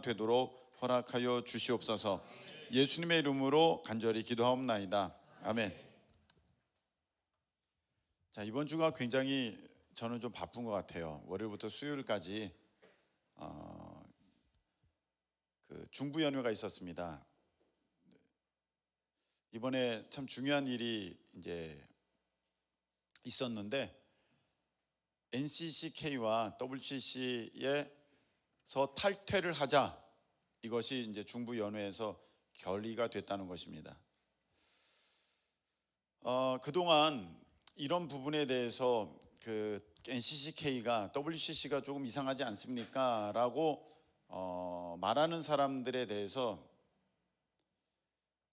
되도록 허락하여 주시옵소서. 예수님의 이름으로 간절히 기도하옵나이다. 아멘. 자, 이번 주가 굉장히 저는 좀 바쁜 것 같아요. 월요일부터 수요일까지 그 중부 연휴가 있었습니다. 이번에 참 중요한 일이 이제 있었는데 NCCK와 WCC에서 탈퇴를 하자, 이것이 이제 중부 연회에서 결의가 됐다는 것입니다. 그동안 이런 부분에 대해서 그 NCCK가 WCC가 조금 이상하지 않습니까? 라고 말하는 사람들에 대해서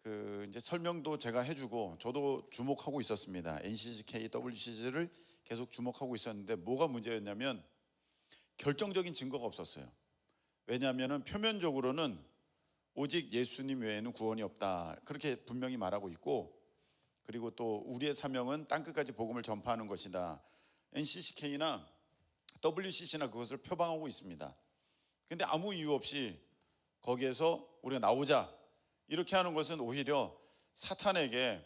그 이제 설명도 제가 해주고 저도 주목하고 있었습니다. NCCK, WCC를 계속 주목하고 있었는데 뭐가 문제였냐면 결정적인 증거가 없었어요. 왜냐하면 표면적으로는 오직 예수님 외에는 구원이 없다, 그렇게 분명히 말하고 있고, 그리고 또 우리의 사명은 땅끝까지 복음을 전파하는 것이다. NCCK나 WCC나 그것을 표방하고 있습니다. 근데 아무 이유 없이 거기에서 우리가 나오자 이렇게 하는 것은 오히려 사탄에게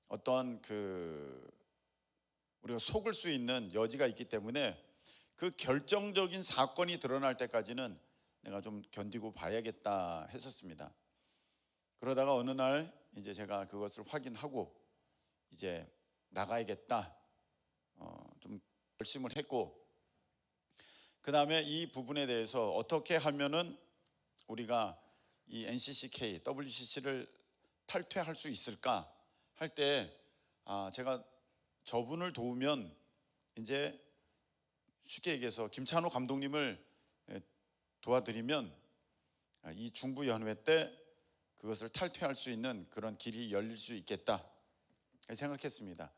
어떤 우리가 속을 수 있는 여지가 있기 때문에 그 결정적인 사건이 드러날 때까지는 내가 좀 견디고 봐야겠다 했었습니다. 그러다가 어느 날 이제 제가 그것을 확인하고 이제 나가야겠다 좀 결심을 했고, 그 다음에 이 부분에 대해서 어떻게 하면은 우리가 이 NCCK, WCC를 탈퇴할 수 있을까 할 때 제가 저분을 도우면 이제 쉽게 얘기해서 김찬호 감독님을 도와드리면 이 중부 연회 때 그것을 탈퇴할 수 있는 그런 길이 열릴 수 있겠다 생각했습니다.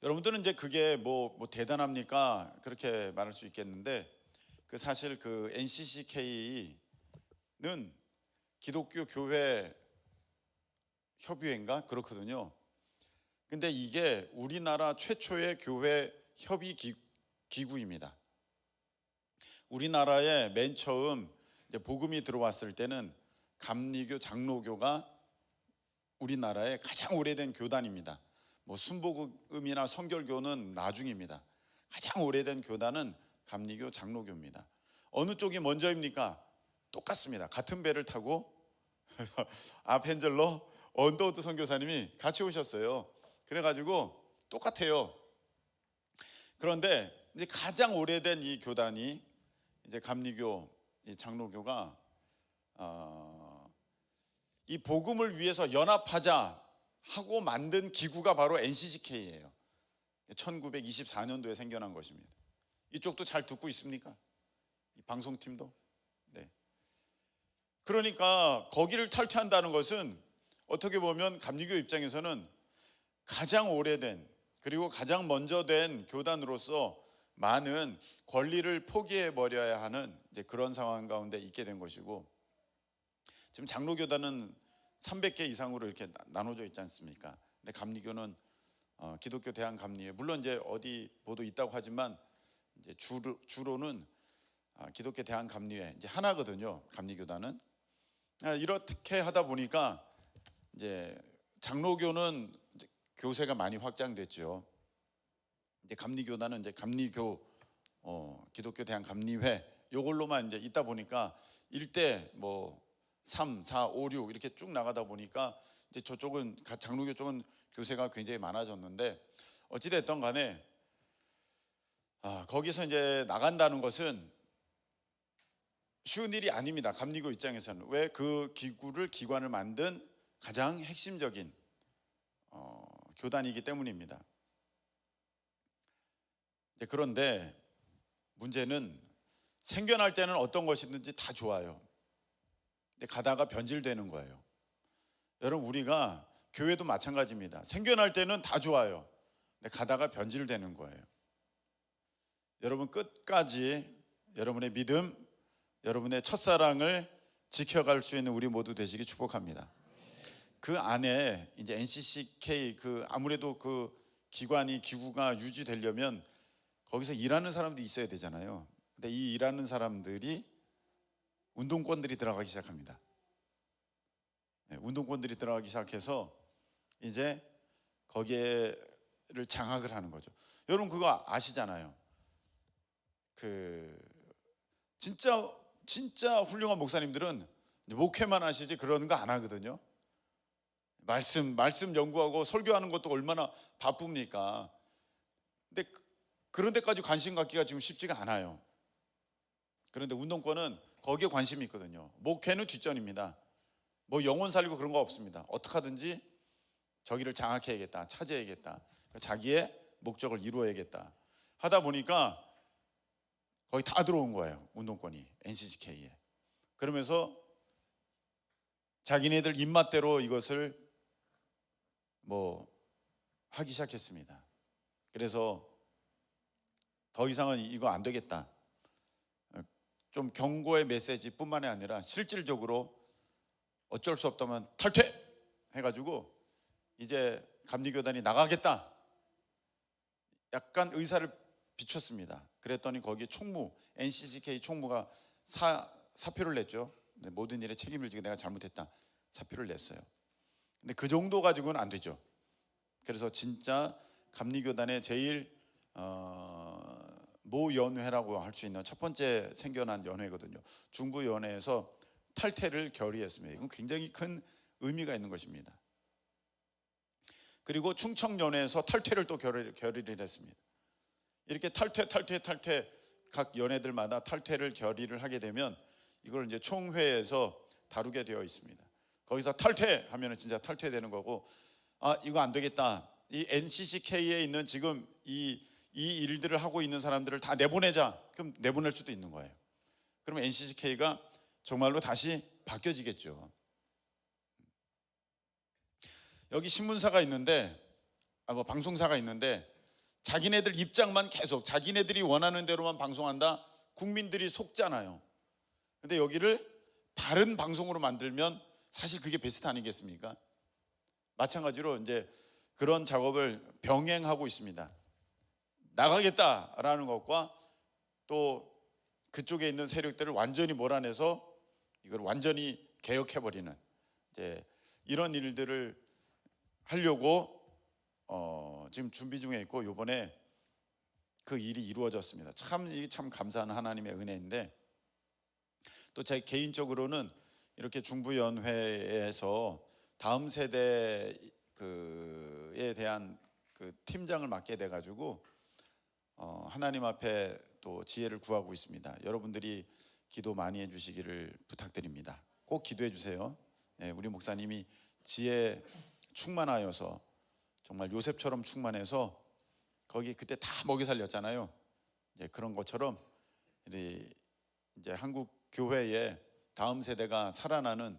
여러분들은 이제 그게 뭐 대단합니까? 그렇게 말할 수 있겠는데 그 사실 그 NCCK는 기독교 교회 협의회인가 그렇거든요. 근데 이게 우리나라 최초의 교회 협의 기구입니다. 우리나라에 맨 처음 이제 복음이 들어왔을 때는 감리교 장로교가 우리나라의 가장 오래된 교단입니다. 뭐 순복음이나 성결교는 나중입니다. 가장 오래된 교단은 감리교 장로교입니다. 어느 쪽이 먼저입니까? 똑같습니다. 같은 배를 타고 아펜젤러 언더우드 선교사님이 같이 오셨어요. 그래가지고 똑같아요. 그런데 이제 가장 오래된 이 교단이 이제 감리교, 이 장로교가 이 복음을 위해서 연합하자 하고 만든 기구가 바로 NCCK예요. 1924년도에 생겨난 것입니다. 이쪽도 잘 듣고 있습니까? 이 방송팀도? 네. 그러니까 거기를 탈퇴한다는 것은 어떻게 보면 감리교 입장에서는 가장 오래된 그리고 가장 먼저 된 교단으로서 많은 권리를 포기해 버려야 하는 이제 그런 상황 가운데 있게 된 것이고, 지금 장로교단은 300개 이상으로 이렇게 나눠져 있지 않습니까? 근데 감리교는 기독교 대한감리회, 물론 이제 어디 보도 있다고 하지만 이제 주로는 기독교 대한감리회 이제 하나거든요. 감리교단은 이렇게 하다 보니까 이제 장로교는 이제 교세가 많이 확장됐죠. 이제 감리교단은 이제 감리교 기독교 대한감리회 요걸로만 이제 있다 보니까 일대 뭐 3, 4, 5, 6 이렇게 쭉 나가다 보니까 이제 저쪽은 장로교 쪽은 교세가 굉장히 많아졌는데, 어찌 됐든 간에 거기서 이제 나간다는 것은 쉬운 일이 아닙니다. 감리교 입장에서는. 왜? 그 기관을 만든 가장 핵심적인 교단이기 때문입니다. 그런데 문제는 생겨날 때는 어떤 것이든지 다 좋아요. 근데 가다가 변질되는 거예요. 여러분, 우리가 교회도 마찬가지입니다. 생겨날 때는 다 좋아요. 근데 가다가 변질되는 거예요. 여러분, 끝까지 여러분의 믿음, 여러분의 첫사랑을 지켜갈 수 있는 우리 모두 되시기 축복합니다. 그 안에 이제 NCCK 아무래도 그 기구가 유지되려면 거기서 일하는 사람도 있어야 되잖아요. 근데 이 일하는 사람들이 운동권들이 들어가기 시작합니다. 운동권들이 들어가기 시작해서 이제 거기에를 장악을 하는 거죠. 여러분 그거 아시잖아요. 그 진짜 훌륭한 목사님들은 목회만 하시지 그러는 거 안 하거든요. 말씀 연구하고 설교하는 것도 얼마나 바쁩니까? 근데 그런 데까지 관심 갖기가 지금 쉽지가 않아요. 그런데 운동권은 거기에 관심이 있거든요. 목회는 뒷전입니다. 뭐 영혼 살리고 그런 거 없습니다. 어떻게 하든지 저기를 장악해야겠다, 차지해야겠다, 자기의 목적을 이루어야겠다 하다 보니까 거의 다 들어온 거예요. 운동권이 NCGK에. 그러면서 자기네들 입맛대로 이것을 뭐 하기 시작했습니다. 그래서 더 이상은 이거 안 되겠다. 좀 경고의 메시지뿐만이 아니라 실질적으로 어쩔 수 없다면 탈퇴 해가지고 이제 감리교단이 나가겠다. 약간 의사를 비췄습니다. 그랬더니 거기 총무, NCGK 총무가 사표를 냈죠. 모든 일에 책임을 지고 내가 잘못했다 사표를 냈어요. 근데 그 정도 가지고는 안 되죠. 그래서 진짜 감리교단의 제일 모연회라고 할 수 있는 첫 번째 생겨난 연회거든요. 중부연회에서 탈퇴를 결의했습니다. 이건 굉장히 큰 의미가 있는 것입니다. 그리고 충청연회에서 탈퇴를 또 결의를 했습니다. 이렇게 탈퇴 각 연회들마다 탈퇴를 결의를 하게 되면 이걸 이제 총회에서 다루게 되어 있습니다. 거기서 탈퇴하면은 진짜 탈퇴되는 거고, 아 이거 안 되겠다. 이 NCCK에 있는 지금 이 일들을 하고 있는 사람들을 다 내보내자. 그럼 내보낼 수도 있는 거예요. 그러면 NCCK가 정말로 다시 바뀌어지겠죠. 여기 신문사가 있는데, 뭐 방송사가 있는데 자기네들 입장만 계속 자기네들이 원하는 대로만 방송한다. 국민들이 속잖아요. 근데 여기를 바른 방송으로 만들면 사실 그게 베스트 아니겠습니까? 마찬가지로 이제 그런 작업을 병행하고 있습니다. 나가겠다라는 것과 또 그쪽에 있는 세력들을 완전히 몰아내서 이걸 완전히 개혁해버리는 이제 이런 일들을 하려고 지금 준비 중에 있고, 이번에 그 일이 이루어졌습니다. 참 감사한 하나님의 은혜인데, 또 제 개인적으로는 이렇게 중부연회에서 다음 세대에 대한 그 팀장을 맡게 돼가지고 하나님 앞에 또 지혜를 구하고 있습니다. 여러분들이 기도 많이 해주시기를 부탁드립니다. 꼭 기도해 주세요. 우리 목사님이 지혜 충만하여서 정말 요셉처럼 충만해서 거기 그때 다 먹여 살렸잖아요. 이제 그런 것처럼 이제 한국 교회의 다음 세대가 살아나는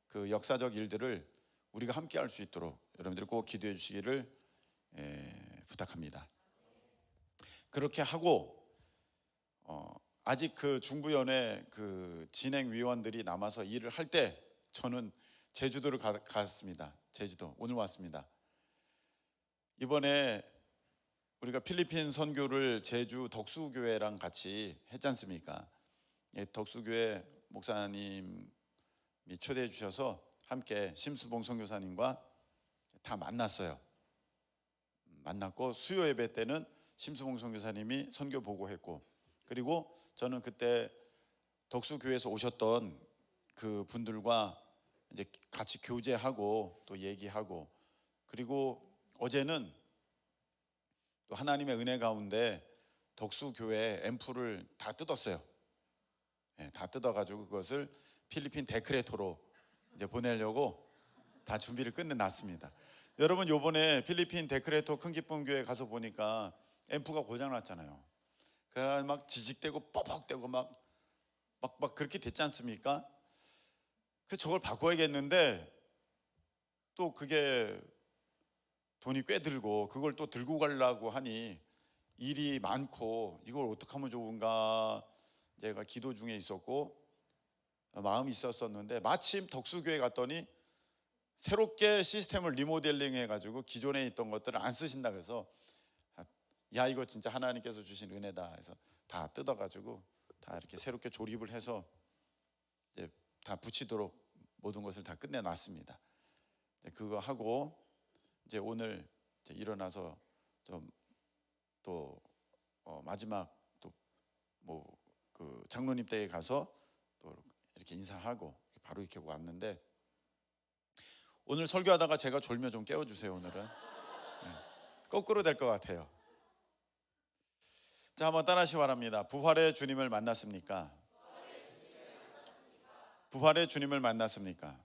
그 역사적 일들을 우리가 함께 할 수 있도록 여러분들이 꼭 기도해 주시기를 부탁합니다. 그렇게 하고 아직 그 중부연회 그 진행위원들이 남아서 일을 할 때 저는 제주도를 갔습니다. 제주도 오늘 왔습니다. 이번에 우리가 필리핀 선교를 제주 덕수교회랑 같이 했지 않습니까? 덕수교회 목사님이 초대해 주셔서 함께 심수봉 선교사님과 다 만났어요. 만났고 수요 예배 때는 심수봉 선교사님이 선교 보고했고, 그리고 저는 그때 덕수교회에서 오셨던 그 분들과 이제 같이 교제하고 또 얘기하고, 그리고 어제는 또 하나님의 은혜 가운데 덕수교회 앰프를 다 뜯었어요. 다 뜯어가지고 그것을 필리핀 데크레토로 이제 보내려고 다 준비를 끝내놨습니다. 여러분 요번에 필리핀 데크레토 큰기쁨교회 가서 보니까 앰프가 고장났잖아요. 그래서 막 지직대고 뻑뻑대고 막 그렇게 됐지 않습니까? 그 저걸 바꿔야겠는데 또 그게 돈이 꽤 들고 그걸 또 들고 가려고 하니 일이 많고 이걸 어떻게 하면 좋은가 제가 기도 중에 있었고 마음이 있었는데, 마침 덕수교회 갔더니 새롭게 시스템을 리모델링 해가지고 기존에 있던 것들을 안 쓰신다 그래서 야 이거 진짜 하나님께서 주신 은혜다 해서 다 뜯어가지고 다 이렇게 새롭게 조립을 해서 다 붙이도록 모든 것을 다 끝내놨습니다. 그거 하고 이제 오늘 이제 일어나서 좀 또 마지막 또 뭐 그 장로님 댁에 가서 또 이렇게 인사하고 바로 이렇게 왔는데, 오늘 설교하다가 제가 졸면 좀 깨워주세요. 오늘은 거꾸로 될 것 같아요. 자, 한번 따라하시 바랍니다. 부활의 주님을 만났습니까? 부활의 주님을 만났습니까?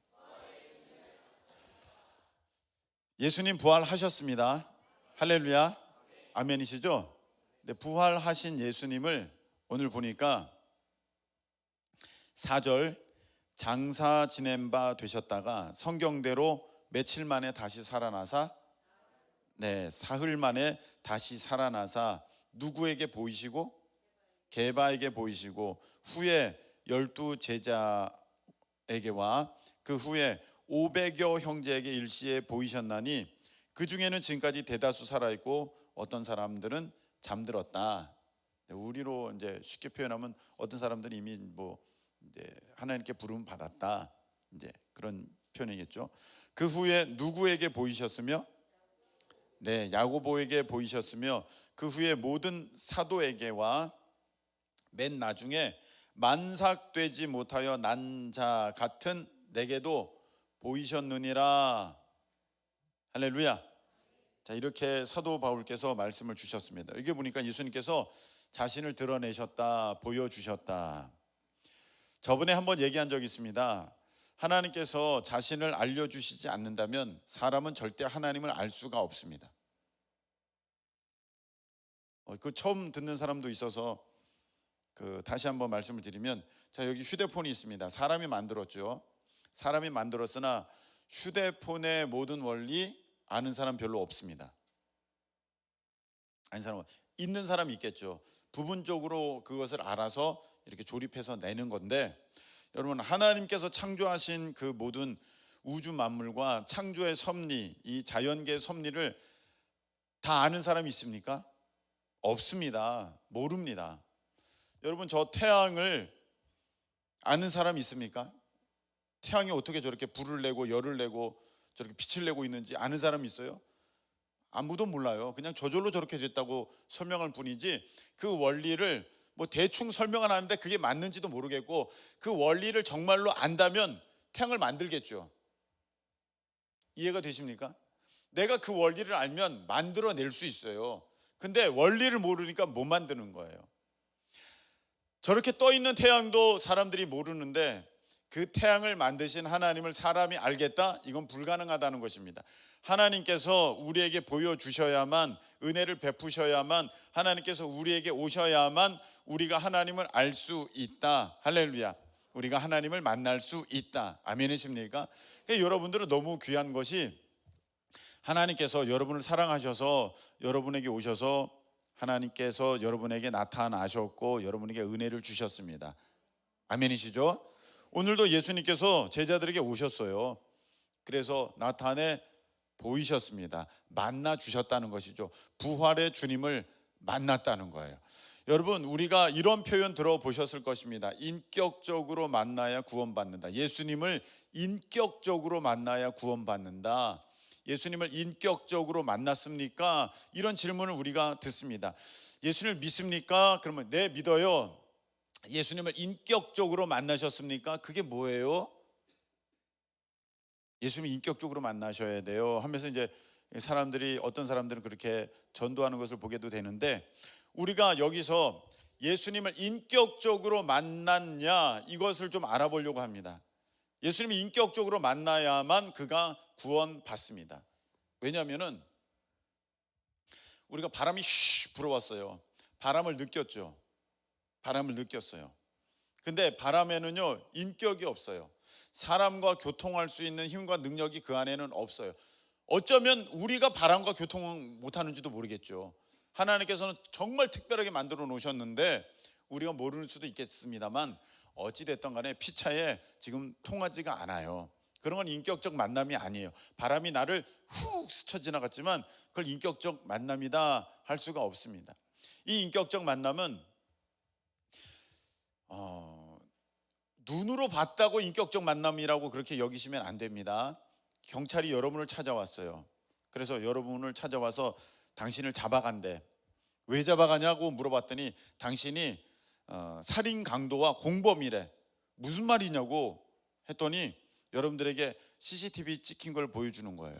예수님 부활하셨습니다. 할렐루야. 아멘이시죠? 네, 부활하신 예수님을 오늘 보니까 4절, 장사 지낸 바 되셨다가 성경대로 며칠 만에 다시 살아나사, 네, 사흘 만에 다시 살아나사 누구에게 보이시고? 게바에게 보이시고, 후에 12 제자에게와 그 후에 500여 형제에게 일시에 보이셨나니 그 중에는 지금까지 대다수 살아있고 어떤 사람들은 잠들었다. 우리로 이제 쉽게 표현하면 어떤 사람들은 이미 뭐 이제 하나님께 부름 받았다, 이제 그런 표현이겠죠. 그 후에 누구에게 보이셨으며? 네, 야고보에게 보이셨으며 그 후에 모든 사도에게와 맨 나중에 만삭되지 못하여 난 자 같은 내게도 보이셨느니라. 할렐루야. 자, 이렇게 사도 바울께서 말씀을 주셨습니다. 이게 보니까 예수님께서 자신을 드러내셨다, 보여주셨다. 저번에 한번 얘기한 적이 있습니다. 하나님께서 자신을 알려주시지 않는다면 사람은 절대 하나님을 알 수가 없습니다. 그 처음 듣는 사람도 있어서 다시 한번 말씀을 드리면, 자, 여기 휴대폰이 있습니다. 사람이 만들었죠. 사람이 만들었으나 휴대폰의 모든 원리 아는 사람 별로 없습니다. 아는 사람, 있는 사람이 있겠죠. 부분적으로 그것을 알아서 이렇게 조립해서 내는 건데, 여러분, 하나님께서 창조하신 그 모든 우주 만물과 창조의 섭리, 이 자연계의 섭리를 다 아는 사람이 있습니까? 없습니다. 모릅니다. 여러분, 저 태양을 아는 사람 있습니까? 태양이 어떻게 저렇게 불을 내고 열을 내고 저렇게 빛을 내고 있는지 아는 사람 있어요? 아무도 몰라요. 그냥 저절로 저렇게 됐다고 설명할 뿐이지 그 원리를 뭐 대충 설명은 하는데 그게 맞는지도 모르겠고, 그 원리를 정말로 안다면 태양을 만들겠죠. 이해가 되십니까? 내가 그 원리를 알면 만들어낼 수 있어요. 근데 원리를 모르니까 못 만드는 거예요. 저렇게 떠 있는 태양도 사람들이 모르는데 그 태양을 만드신 하나님을 사람이 알겠다? 이건 불가능하다는 것입니다. 하나님께서 우리에게 보여주셔야만, 은혜를 베푸셔야만, 하나님께서 우리에게 오셔야만 우리가 하나님을 알 수 있다. 할렐루야. 우리가 하나님을 만날 수 있다. 아멘이십니까? 그러니까 여러분들은 너무 귀한 것이, 하나님께서 여러분을 사랑하셔서 여러분에게 오셔서 하나님께서 여러분에게 나타나셨고 여러분에게 은혜를 주셨습니다. 아멘이시죠? 오늘도 예수님께서 제자들에게 오셨어요. 그래서 나타내 보이셨습니다. 만나 주셨다는 것이죠. 부활의 주님을 만났다는 거예요. 여러분, 우리가 이런 표현 들어보셨을 것입니다. 인격적으로 만나야 구원받는다. 예수님을 인격적으로 만나야 구원받는다. 예수님을 인격적으로 만났습니까? 이런 질문을 우리가 듣습니다. 예수님을 믿습니까? 그러면 네, 믿어요. 예수님을 인격적으로 만나셨습니까? 그게 뭐예요? 예수님을 인격적으로 만나셔야 돼요 하면서 이제 사람들이, 어떤 사람들은 그렇게 전도하는 것을 보게도 되는데, 우리가 여기서 예수님을 인격적으로 만났냐, 이것을 좀 알아보려고 합니다. 예수님을 인격적으로 만나야만 그가 구원받습니다. 왜냐하면은 우리가 바람이 슉 불어왔어요. 바람을 느꼈죠. 바람을 느꼈어요. 근데 바람에는요, 인격이 없어요. 사람과 교통할 수 있는 힘과 능력이 그 안에는 없어요. 어쩌면 우리가 바람과 교통을 못하는지도 모르겠죠. 하나님께서는 정말 특별하게 만들어 놓으셨는데 우리가 모르는 수도 있겠습니다만, 어찌됐든 간에 피차에 지금 통하지가 않아요. 그런 건 인격적 만남이 아니에요. 바람이 나를 훅 스쳐 지나갔지만 그걸 인격적 만남이다 할 수가 없습니다. 이 인격적 만남은 눈으로 봤다고 인격적 만남이라고 그렇게 여기시면 안 됩니다. 경찰이 여러분을 찾아왔어요. 그래서 여러분을 찾아와서 당신을 잡아간대. 왜 잡아가냐고 물어봤더니 당신이 살인 강도와 공범이래. 무슨 말이냐고 했더니 여러분들에게 CCTV 찍힌 걸 보여주는 거예요.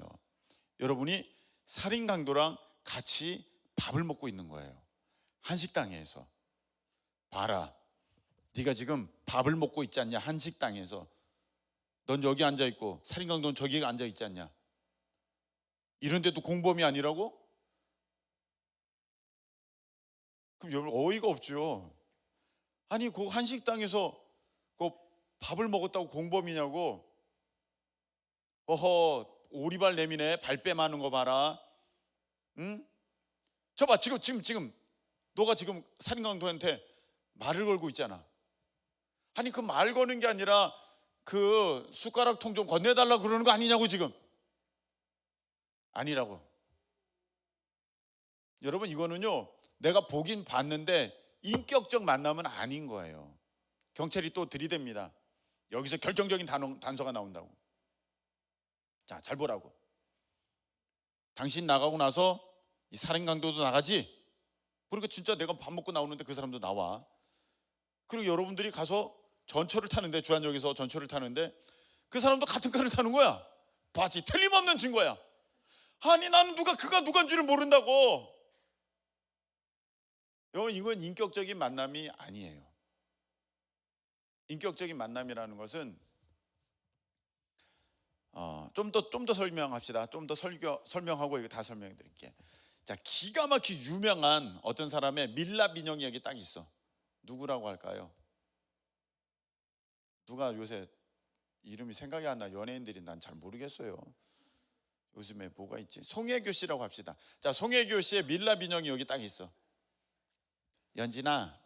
여러분이 살인 강도랑 같이 밥을 먹고 있는 거예요. 한식당에서. 봐라, 네가 지금 밥을 먹고 있지 않냐? 한식당에서. 넌 여기 앉아 있고 살인 강도는 저기 앉아 있지 않냐? 이런데도 공범이 아니라고? 그럼 여러분 어이가 없죠. 아니 그 한식당에서 그 밥을 먹었다고 공범이냐고. 어허, 오리발 내미네. 발뺌 하는 거 봐라. 응? 저봐, 지금 너가 지금 살인 강도한테 말을 걸고 있잖아. 아니 그 말 거는 게 아니라 그 숟가락통 좀 건네달라고 그러는 거 아니냐고 지금. 아니라고. 여러분 이거는요, 내가 보긴 봤는데 인격적 만남은 아닌 거예요. 경찰이 또 들이댑니다. 여기서 결정적인 단서가 나온다고. 자, 잘 보라고. 당신 나가고 나서 이 살인 강도도 나가지? 그러니까 진짜 내가 밥 먹고 나오는데 그 사람도 나와. 그리고 여러분들이 가서 전철을 타는데, 주안역에서 전철을 타는데 그 사람도 같은 칸을 타는 거야. 봤지? 틀림없는 증거야. 아니 나는 그가 누가인 줄을 모른다고. 여러분 이건 인격적인 만남이 아니에요. 인격적인 만남이라는 것은 좀 더 설명합시다. 좀 더 설명하고 이거 다 설명해 드릴게. 자, 기가 막히게 유명한 어떤 사람의 밀랍 인형이 여기 딱 있어. 누구라고 할까요? 누가 요새 이름이 생각이 안 나. 연예인들이 난 잘 모르겠어요. 요즘에 뭐가 있지? 송혜교 씨라고 합시다. 자, 송혜교 씨의 밀랍 인형이 여기 딱 있어. 연진아,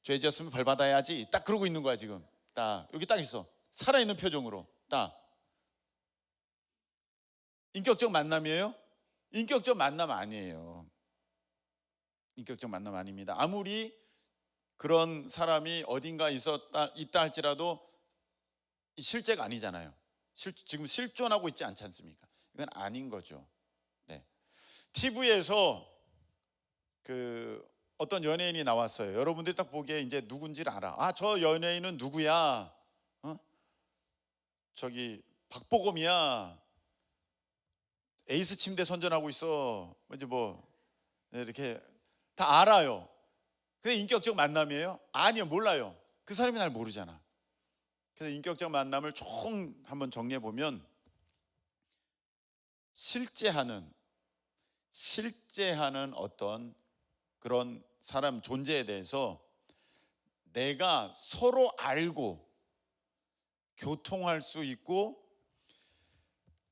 죄 지었으면 벌 받아야지. 딱 그러고 있는 거야 지금. 딱 여기 딱 있어. 살아있는 표정으로 딱. 인격적 만남이에요? 인격적 만남 아니에요. 인격적 만남 아닙니다. 아무리 그런 사람이 어딘가 있다 할지라도 실제가 아니잖아요. 지금 실존하고 있지 않지 않습니까? 이건 아닌 거죠. 네. TV에서 그 어떤 연예인이 나왔어요. 여러분들이 딱 보기에 이제 누군지를 알아. 아, 저 연예인은 누구야? 저기 박보검이야. 에이스 침대 선전하고 있어. 이제 뭐 이렇게 다 알아요. 근데 인격적 만남이에요? 아니요, 몰라요. 그 사람이 날 모르잖아. 그래서 인격적 만남을 총 한번 정리해 보면 실제하는 어떤 그런 사람 존재에 대해서 내가 서로 알고 교통할 수 있고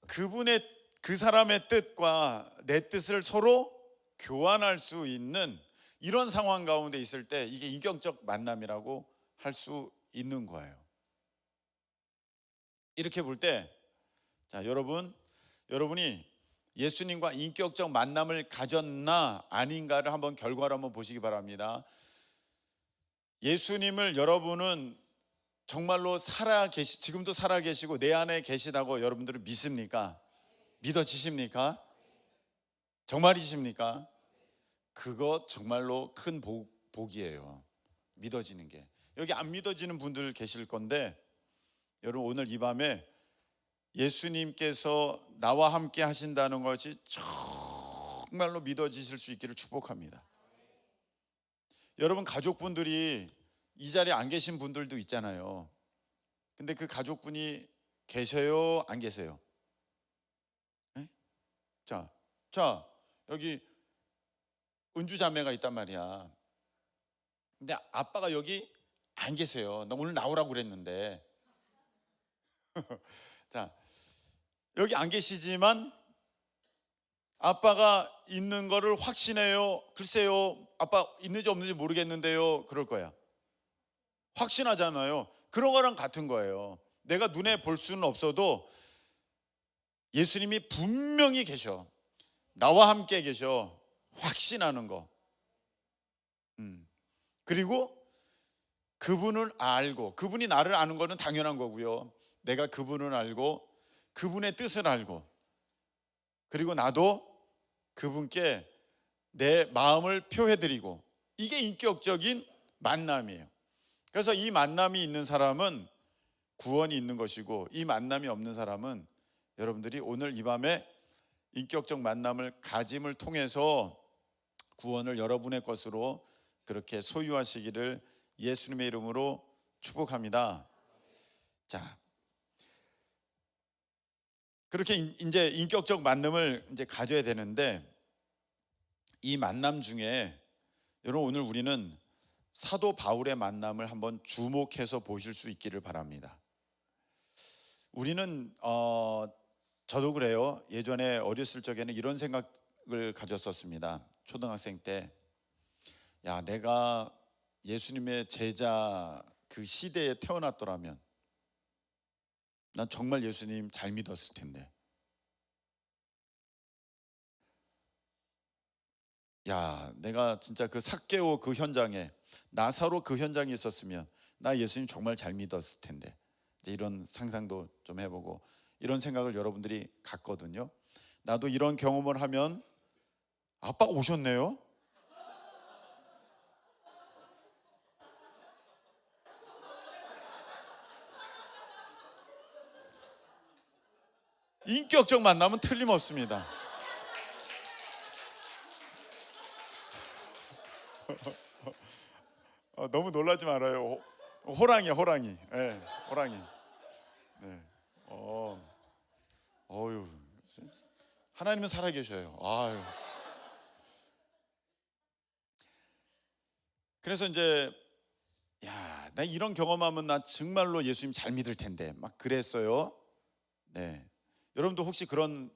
그 사람의 뜻과 내 뜻을 서로 교환할 수 있는 이런 상황 가운데 있을 때 이게 인격적 만남이라고 할 수 있는 거예요. 이렇게 볼 때, 자, 여러분이 예수님과 인격적 만남을 가졌나 아닌가를 한번 결과를 한번 보시기 바랍니다. 예수님을 여러분은 정말로 지금도 살아 계시고 내 안에 계시다고 여러분들은 믿습니까? 믿어지십니까? 정말이십니까? 그거 정말로 큰 복이에요. 믿어지는 게. 여기 안 믿어지는 분들 계실 건데, 여러분 오늘 이 밤에 예수님께서 나와 함께 하신다는 것이 정말로 믿어지실 수 있기를 축복합니다. 여러분 가족분들이 이 자리에 안 계신 분들도 있잖아요. 근데 그 가족분이 계세요? 안 계세요? 네? 자, 여기 은주 자매가 있단 말이야. 근데 아빠가 여기 안 계세요. 나 오늘 나오라고 그랬는데. 자, 여기 안 계시지만 아빠가 있는 거를 확신해요? 글쎄요, 아빠 있는지 없는지 모르겠는데요. 그럴 거야. 확신하잖아요. 그런 거랑 같은 거예요. 내가 눈에 볼 수는 없어도 예수님이 분명히 계셔. 나와 함께 계셔. 확신하는 거. 그리고 그분을 알고, 그분이 나를 아는 거는 당연한 거고요. 내가 그분을 알고 그분의 뜻을 알고, 그리고 나도 그분께 내 마음을 표해드리고, 이게 인격적인 만남이에요. 그래서 이 만남이 있는 사람은 구원이 있는 것이고, 이 만남이 없는 사람은 여러분들이 오늘 이 밤에 인격적 만남을 가짐을 통해서 구원을 여러분의 것으로 그렇게 소유하시기를 예수님의 이름으로 축복합니다. 자, 그렇게 이제 인격적 만남을 이제 가져야 되는데, 이 만남 중에 여러분 오늘 우리는 사도 바울의 만남을 한번 주목해서 보실 수 있기를 바랍니다. 우리는 저도 그래요. 예전에 어렸을 적에는 이런 생각을 가졌었습니다. 초등학생 때, 야, 내가 예수님의 제자 그 시대에 태어났더라면 난 정말 예수님 잘 믿었을 텐데, 야, 내가 진짜 그 삭개오 그 현장에, 나사로 그 현장에 있었으면 나 예수님 정말 잘 믿었을 텐데, 이런 상상도 좀 해보고, 이런 생각을 여러분들이 갖거든요. 나도 이런 경험을 하면, 아빠가 오셨네요. 인격적 만남은 틀림없습니다. 너무 놀라지 말아요. 호랑이야, 호랑이. 네, 호랑이. 네. 어유, 하나님은 살아계셔요. 아유. 그래서 이제, 야, 나 이런 경험하면 나 정말로 예수님 잘 믿을 텐데 막 그랬어요. 네. 여러분도 혹시 그런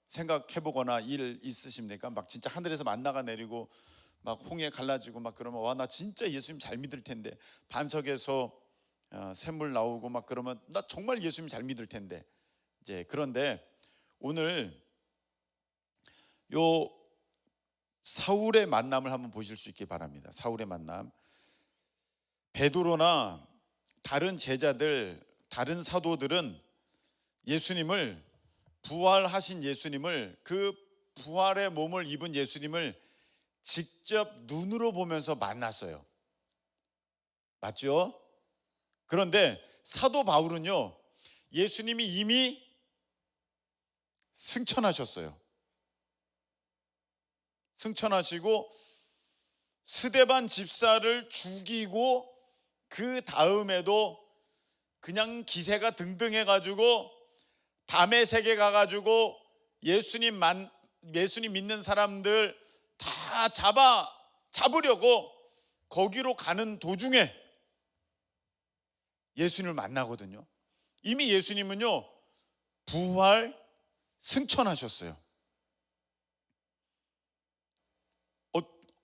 생각해보거나 일 있으십니까? 막 진짜 하늘에서 만나가 내리고 막 홍해 갈라지고 막 그러면, 와, 나 진짜 예수님 잘 믿을 텐데, 반석에서 샘물 나오고 막 그러면 나 정말 예수님 잘 믿을 텐데. 이제 그런데 오늘 요 사울의 만남을 한번 보실 수 있기 바랍니다. 사울의 만남. 베드로나 다른 제자들, 다른 사도들은 예수님을, 부활하신 예수님을, 그 부활의 몸을 입은 예수님을 직접 눈으로 보면서 만났어요. 맞죠? 그런데 사도 바울은요, 예수님이 이미 승천하셨어요. 승천하시고 스데반 집사를 죽이고, 그 다음에도 그냥 기세가 등등해가지고 다메섹에 가가지고 예수님 믿는 사람들 다 잡으려고 거기로 가는 도중에 예수님을 만나거든요. 이미 예수님은요, 부활 승천하셨어요.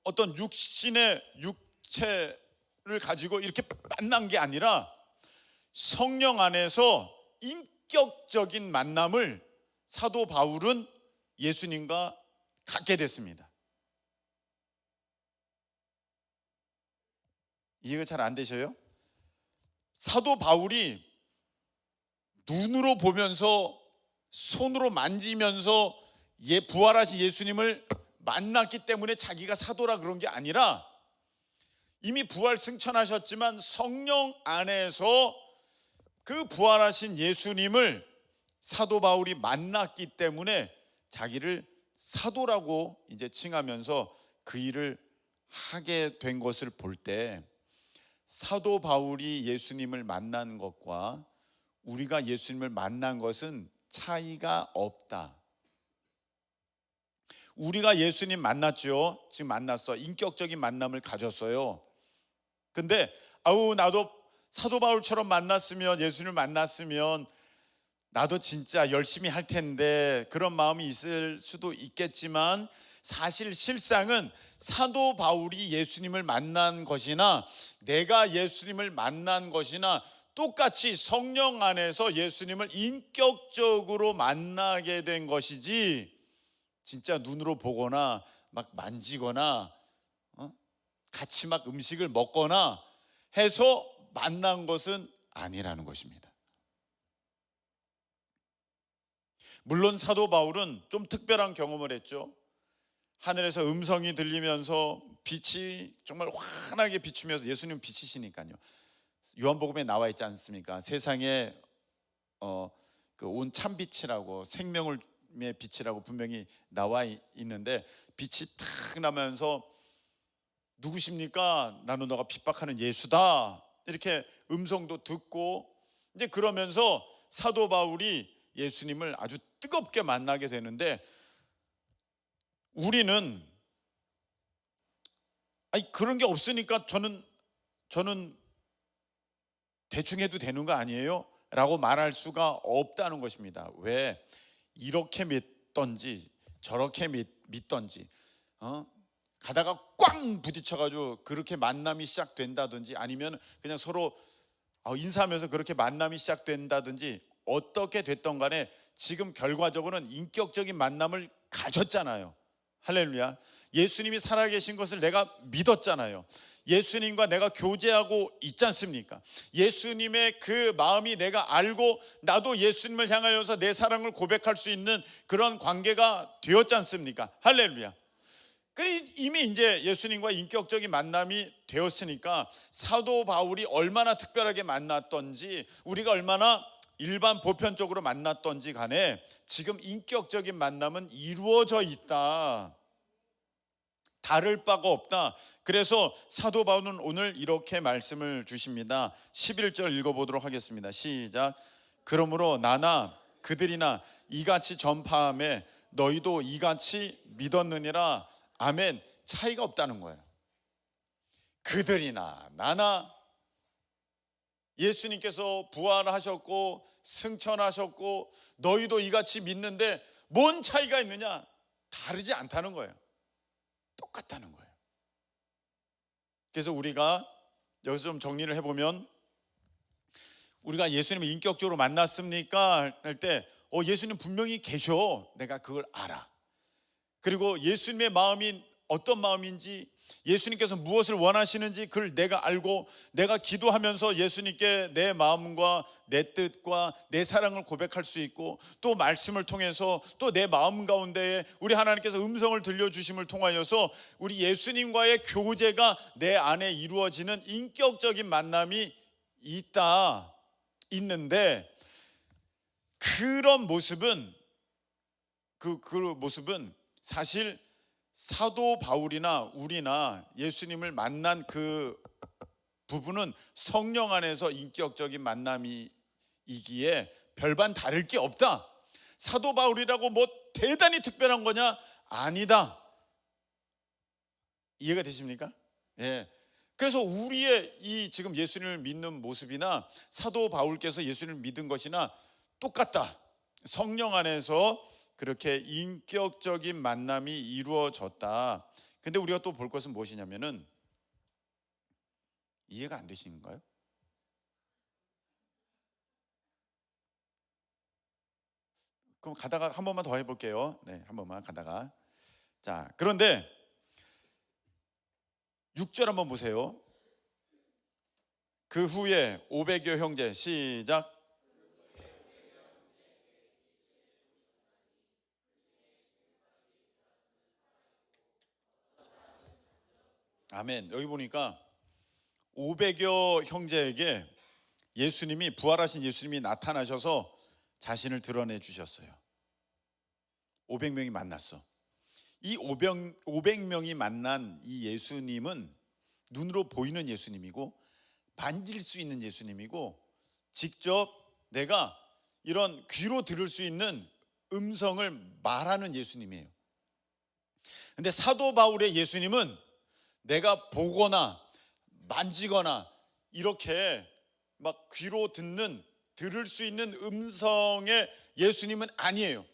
어떤 육신의 육체를 가지고 이렇게 만난 게 아니라 성령 안에서 인격적인 만남을 사도 바울은 예수님과 갖게 됐습니다. 이해가 잘 안 되셔요? 사도 바울이 눈으로 보면서, 손으로 만지면서 부활하신 예수님을 만났기 때문에 자기가 사도라 그런 게 아니라, 이미 부활 승천하셨지만 성령 안에서 그 부활하신 예수님을 사도 바울이 만났기 때문에 자기를 사도라고 이제 칭하면서 그 일을 하게 된 것을 볼 때, 사도 바울이 예수님을 만난 것과 우리가 예수님을 만난 것은 차이가 없다. 우리가 예수님 만났죠. 지금 만났어. 인격적인 만남을 가졌어요. 근데 나도 사도 바울처럼 만났으면, 예수님을 만났으면 나도 진짜 열심히 할 텐데, 그런 마음이 있을 수도 있겠지만, 사실 실상은 사도 바울이 예수님을 만난 것이나 내가 예수님을 만난 것이나 똑같이 성령 안에서 예수님을 인격적으로 만나게 된 것이지, 진짜 눈으로 보거나 막 만지거나 같이 막 음식을 먹거나 해서 만난 것은 아니라는 것입니다. 물론 사도 바울은 좀 특별한 경험을 했죠. 하늘에서 음성이 들리면서 빛이 정말 환하게 비추면서, 예수님 빛이시니까요. 요한복음에 나와 있지 않습니까? 세상에 그 온 참빛이라고, 생명의 빛이라고 분명히 나와 있는데, 빛이 탁 나면서 누구십니까? 나는 너가 핍박하는 예수다, 이렇게 음성도 듣고, 이제 그러면서 사도 바울이 예수님을 아주 뜨겁게 만나게 되는데, 우리는 아니 그런 게 없으니까 저는 대충 해도 되는 거 아니에요? 라고 말할 수가 없다는 것입니다. 왜? 이렇게 믿던지 저렇게 믿던지 가다가 꽝 부딪혀가지고 그렇게 만남이 시작된다든지, 아니면 그냥 서로 인사하면서 그렇게 만남이 시작된다든지, 어떻게 됐던 간에 지금 결과적으로는 인격적인 만남을 가졌잖아요. 할렐루야. 예수님이 살아계신 것을 내가 믿었잖아요. 예수님과 내가 교제하고 있지 않습니까? 예수님의 그 마음이 내가 알고 나도 예수님을 향하여서 내 사랑을 고백할 수 있는 그런 관계가 되었지 않습니까? 할렐루야. 이미 이제 예수님과 인격적인 만남이 되었으니까 사도 바울이 얼마나 특별하게 만났던지, 우리가 얼마나 일반 보편적으로 만났던지 간에 지금 인격적인 만남은 이루어져 있다. 다를 바가 없다. 그래서 사도 바울은 오늘 이렇게 말씀을 주십니다. 11절 읽어보도록 하겠습니다. 시작. 그러므로 나나 그들이나 이같이 전파함에 너희도 이같이 믿었느니라. 아멘. 차이가 없다는 거예요. 그들이나 나나, 예수님께서 부활하셨고 승천하셨고 너희도 이같이 믿는데 뭔 차이가 있느냐? 다르지 않다는 거예요. 똑같다는 거예요. 그래서 우리가 여기서 좀 정리를 해보면, 우리가 예수님을 인격적으로 만났습니까? 할 때 예수님 분명히 계셔. 내가 그걸 알아. 그리고 예수님의 마음이 어떤 마음인지, 예수님께서 무엇을 원하시는지 그걸 내가 알고, 내가 기도하면서 예수님께 내 마음과 내 뜻과 내 사랑을 고백할 수 있고, 또 말씀을 통해서 또 내 마음 가운데에 우리 하나님께서 음성을 들려주심을 통하여서 우리 예수님과의 교제가 내 안에 이루어지는 인격적인 만남이 있는데, 그런 모습은 그 모습은 사실 사도 바울이나 우리나 예수님을 만난 그 부분은 성령 안에서 인격적인 만남이기에 별반 다를 게 없다. 사도 바울이라고 뭐 대단히 특별한 거냐? 아니다. 이해가 되십니까? 예. 그래서 우리의 이 지금 예수님을 믿는 모습이나 사도 바울께서 예수님을 믿은 것이나 똑같다. 성령 안에서 그렇게 인격적인 만남이 이루어졌다. 근데 우리가 또 볼 것은 무엇이냐면은, 이해가 안 되시는가요? 그럼 가다가 한 번만 더 해볼게요. 네, 한 번만 가다가. 자, 그런데 6절 한번 보세요. 그 후에 500여 형제, 시작. 아멘. 여기 보니까 500여 형제에게 예수님이, 부활하신 예수님이 나타나셔서 자신을 드러내 주셨어요. 500명이 만났어. 이 500명이 만난 이 예수님은 눈으로 보이는 예수님이고, 만질 수 있는 예수님이고, 직접 내가 이런 귀로 들을 수 있는 음성을 말하는 예수님이에요. 근데 사도 바울의 예수님은 내가 보거나 만지거나 이렇게 막 귀로 들을 수 있는 음성의 예수님은 아니에요.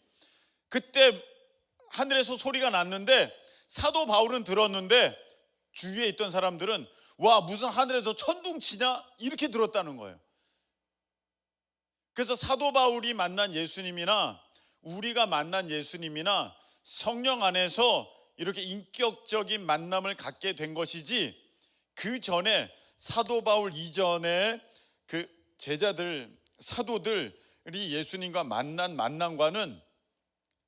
그때 하늘에서 소리가 났는데 사도 바울은 들었는데 주위에 있던 사람들은 와, 무슨 하늘에서 천둥치냐? 이렇게 들었다는 거예요. 그래서 사도 바울이 만난 예수님이나 우리가 만난 예수님이나 성령 안에서 이렇게 인격적인 만남을 갖게 된 것이지, 그 전에 사도 바울 이전에 그 제자들, 사도들이 예수님과 만난 만남과는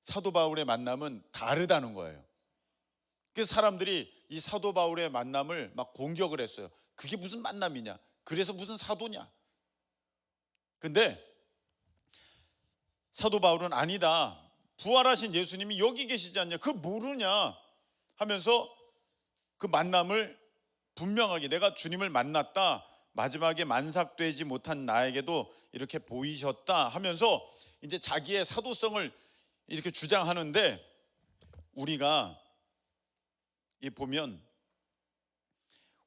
사도 바울의 만남은 다르다는 거예요. 그래서 사람들이 이 사도 바울의 만남을 막 공격을 했어요. 그게 무슨 만남이냐? 그래서 무슨 사도냐? 근데 사도 바울은 아니다. 부활하신 예수님이 여기 계시지 않냐? 그거 모르냐? 하면서 그 만남을 분명하게 내가 주님을 만났다. 마지막에 만삭되지 못한 나에게도 이렇게 보이셨다 하면서 이제 자기의 사도성을 이렇게 주장하는데, 우리가 이 보면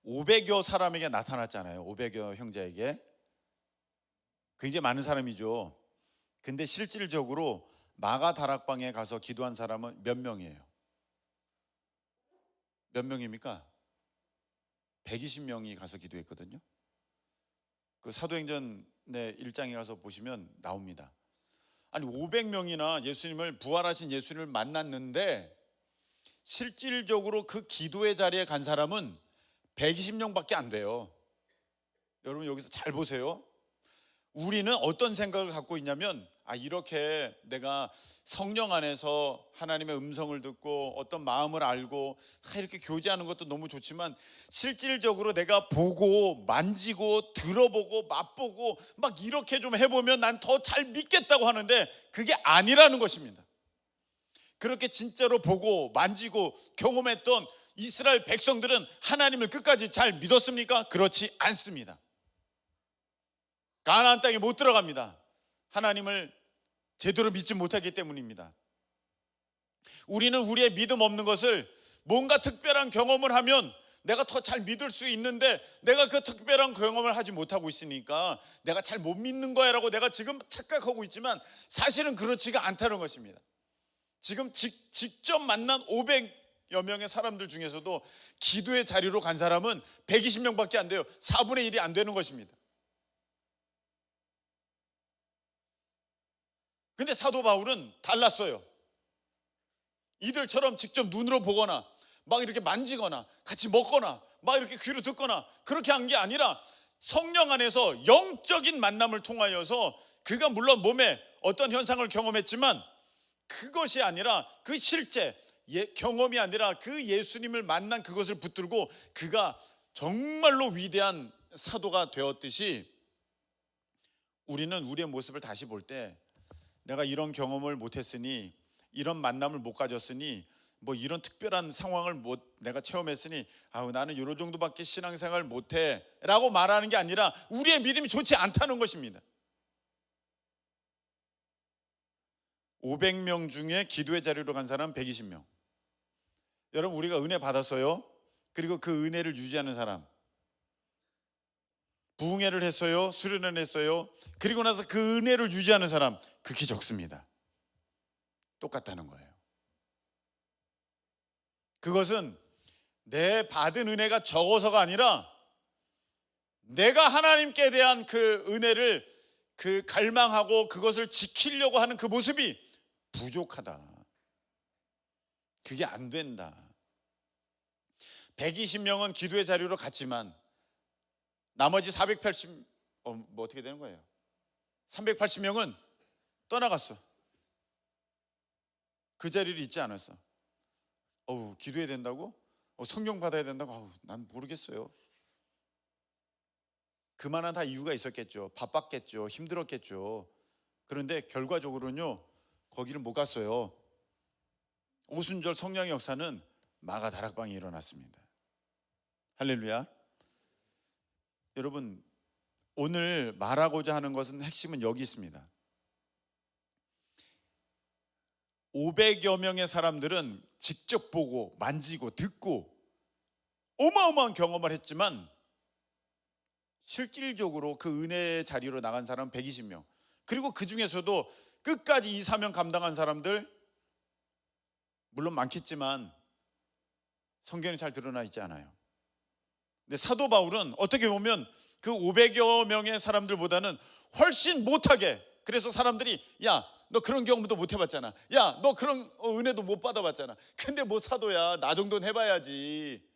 500여 사람에게 나타났잖아요. 500여 형제에게. 굉장히 많은 사람이죠. 근데 실질적으로 마가 다락방에 가서 기도한 사람은 몇 명이에요? 몇 명입니까? 120명이 가서 기도했거든요. 그 사도행전의 1장에 가서 보시면 나옵니다. 아니 500명이나 예수님을, 부활하신 예수님을 만났는데 실질적으로 그 기도의 자리에 간 사람은 120명밖에 안 돼요. 여러분 여기서 잘 보세요. 우리는 어떤 생각을 갖고 있냐면, 이렇게 내가 성령 안에서 하나님의 음성을 듣고 어떤 마음을 알고 이렇게 교제하는 것도 너무 좋지만, 실질적으로 내가 보고 만지고 들어보고 맛보고 막 이렇게 좀 해보면 난 더 잘 믿겠다고 하는데 그게 아니라는 것입니다. 그렇게 진짜로 보고 만지고 경험했던 이스라엘 백성들은 하나님을 끝까지 잘 믿었습니까? 그렇지 않습니다. 가나안 땅에 못 들어갑니다. 하나님을 제대로 믿지 못하기 때문입니다. 우리는 우리의 믿음 없는 것을 뭔가 특별한 경험을 하면 내가 더 잘 믿을 수 있는데, 내가 그 특별한 경험을 하지 못하고 있으니까 내가 잘 못 믿는 거야 라고 내가 지금 착각하고 있지만 사실은 그렇지가 않다는 것입니다. 지금 직접 만난 500여 명의 사람들 중에서도 기도의 자리로 간 사람은 120명밖에 안 돼요. 4분의 1이 안 되는 것입니다. 근데 사도 바울은 달랐어요. 이들처럼 직접 눈으로 보거나 막 이렇게 만지거나 같이 먹거나 막 이렇게 귀로 듣거나 그렇게 한 게 아니라 성령 안에서 영적인 만남을 통하여서, 그가 물론 몸에 어떤 현상을 경험했지만 그것이 아니라 그 실제 경험이 아니라 그 예수님을 만난 그것을 붙들고 그가 정말로 위대한 사도가 되었듯이, 우리는 우리의 모습을 다시 볼 때 내가 이런 경험을 못했으니, 이런 만남을 못 가졌으니, 뭐 이런 특별한 상황을 내가 체험했으니 나는 이런 정도밖에 신앙생활 못해 라고 말하는 게 아니라 우리의 믿음이 좋지 않다는 것입니다. 500명 중에 기도의 자리로 간 사람 120명. 여러분 우리가 은혜 받았어요. 그리고 그 은혜를 유지하는 사람, 부흥회를 했어요, 수련을 했어요, 그리고 나서 그 은혜를 유지하는 사람 극히 적습니다. 똑같다는 거예요. 그것은 내 받은 은혜가 적어서가 아니라 내가 하나님께 대한 그 은혜를 그 갈망하고 그것을 지키려고 하는 그 모습이 부족하다. 그게 안 된다. 120명은 기도의 자리로 갔지만 나머지 480, 뭐 어떻게 되는 거예요? 380명은 떠나갔어. 그 자리를 잊지 않았어. 기도해야 된다고? 성령 받아야 된다고? 난 모르겠어요. 그만한 다 이유가 있었겠죠. 바빴겠죠. 힘들었겠죠. 그런데 결과적으로는요, 거기를 못 갔어요. 오순절 성령의 역사는 마가 다락방에 일어났습니다. 할렐루야. 여러분, 오늘 말하고자 하는 것은, 핵심은 여기 있습니다. 500여 명의 사람들은 직접 보고 만지고 듣고 어마어마한 경험을 했지만 실질적으로 그 은혜의 자리로 나간 사람은 120명. 그리고 그 중에서도 끝까지 이 사명 감당한 사람들 물론 많겠지만 성경에 잘 드러나 있지 않아요. 근데 사도 바울은 어떻게 보면 그 500여 명의 사람들보다는 훨씬 못하게, 그래서 사람들이 너 그런 경험도 못 해봤잖아, 너 그런 은혜도 못 받아봤잖아, 근데 뭐 사도야, 나 정도는 해봐야지,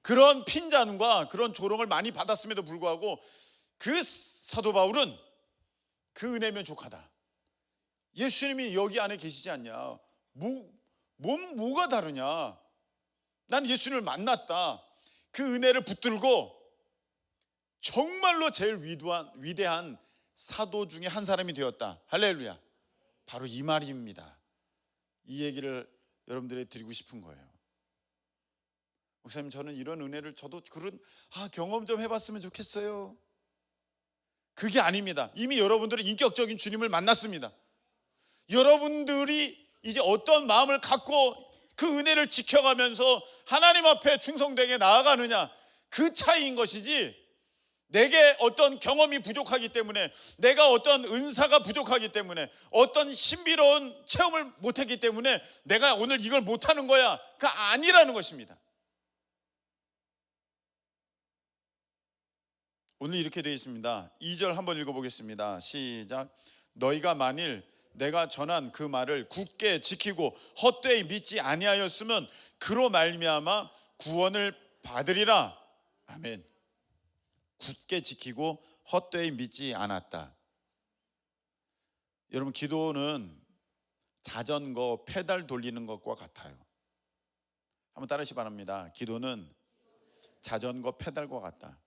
그런 핀잔과 그런 조롱을 많이 받았음에도 불구하고 그 사도 바울은 그 은혜면 족하다. 예수님이 여기 안에 계시지 않냐? 뭐가 다르냐? 난 예수님을 만났다. 그 은혜를 붙들고 정말로 제일 위대한 사도 중에 한 사람이 되었다. 할렐루야. 바로 이 말입니다. 이 얘기를 여러분들에게 드리고 싶은 거예요. 목사님, 저는 이런 은혜를 저도 그런 경험 좀 해봤으면 좋겠어요. 그게 아닙니다. 이미 여러분들은 인격적인 주님을 만났습니다. 여러분들이 이제 어떤 마음을 갖고 그 은혜를 지켜가면서 하나님 앞에 충성되게 나아가느냐, 그 차이인 것이지, 내게 어떤 경험이 부족하기 때문에, 내가 어떤 은사가 부족하기 때문에, 어떤 신비로운 체험을 못했기 때문에 내가 오늘 이걸 못하는 거야, 그가 아니라는 것입니다. 오늘 이렇게 되어 있습니다. 2절 한번 읽어보겠습니다. 시작. 너희가 만일 내가 전한 그 말을 굳게 지키고 헛되이 믿지 아니하였으면 그로 말미암아 구원을 받으리라. 아멘. 굳게 지키고 헛되이 믿지 않았다. 여러분, 기도는 자전거 페달 돌리는 것과 같아요. 한번 따라하시기 바랍니다. 기도는 자전거 페달과 같다.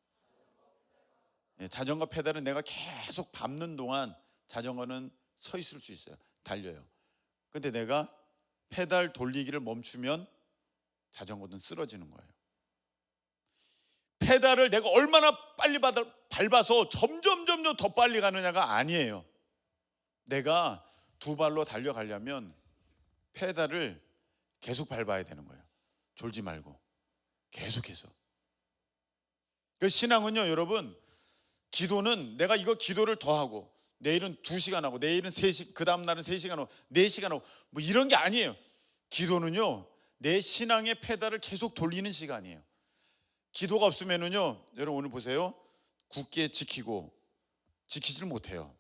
자전거 페달은 내가 계속 밟는 동안 자전거는 서 있을 수 있어요. 달려요. 근데 내가 페달 돌리기를 멈추면 자전거는 쓰러지는 거예요. 페달을 내가 얼마나 빨리 밟아서 점점 더 빨리 가느냐가 아니에요. 내가 두 발로 달려가려면 페달을 계속 밟아야 되는 거예요. 졸지 말고 계속해서. 그 신앙은요, 여러분, 기도는 내가 이거 기도를 더 하고 내일은 2시간 하고 내일은 3시간, 그 다음 날은 3시간 하고 4시간 하고 뭐 이런 게 아니에요. 기도는요, 내 신앙의 페달을 계속 돌리는 시간이에요. 기도가 없으면은요, 여러분 오늘 보세요. 굳게 지키지를 못해요.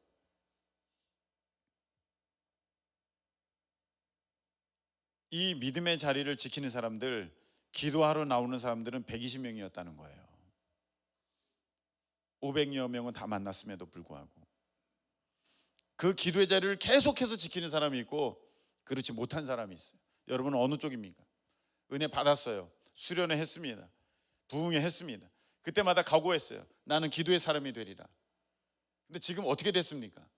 이 믿음의 자리를 지키는 사람들, 기도하러 나오는 사람들은 120명이었다는 거예요. 500여 명은 다 만났음에도 불구하고 그 기도의 자리를 계속해서 지키는 사람이 있고 그렇지 못한 사람이 있어요. 여러분은 어느 쪽입니까? 은혜 받았어요. 수련회 했습니다. 부흥회 했습니다. 그때마다 각오했어요. 나는 기도의 사람이 되리라. 근데 지금 어떻게 됐습니까?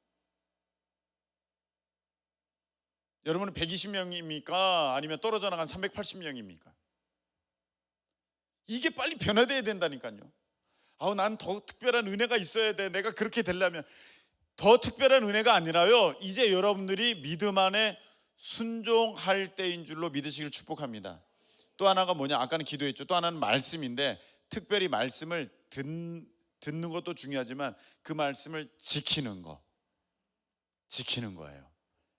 여러분은 120명입니까? 아니면 떨어져 나간 380명입니까? 이게 빨리 변화돼야 된다니까요. 난 더 특별한 은혜가 있어야 돼. 내가 그렇게 되려면. 더 특별한 은혜가 아니라요, 이제 여러분들이 믿음 안에 순종할 때인 줄로 믿으시길 축복합니다. 또 하나가 뭐냐? 아까는 기도했죠. 또 하나는 말씀인데, 특별히 말씀을 듣는 것도 중요하지만 그 말씀을 지키는 거예요.